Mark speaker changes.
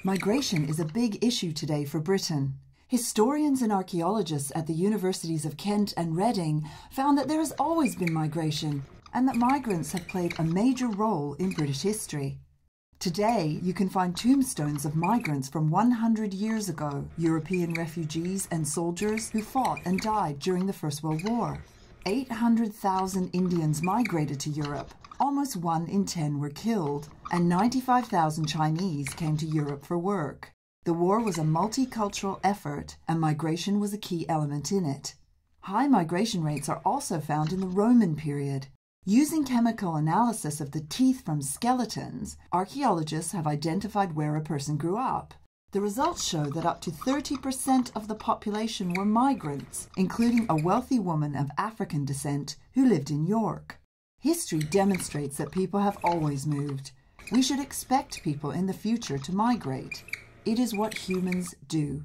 Speaker 1: Migration is a big issue today for Britain. Historians and archaeologists at the universities of Kent and Reading found that there has always been migration and that migrants have played a major role in British history. Today, you can find tombstones of migrants from 100 years ago, European refugees and soldiers who fought and died during the First World War. 800,000 Indians migrated to Europe. Almost 1 in 10 were killed, and 95,000 Chinese came to Europe for work. The war was a multicultural effort, and migration was a key element in it. High migration rates are also found in the Roman period. Using chemical analysis of the teeth from skeletons, archaeologists have identified where a person grew up. The results show that up to 30% of the population were migrants, including a wealthy woman of African descent who lived in York. History demonstrates that people have always moved. We should expect people in the future to migrate. It is what humans do.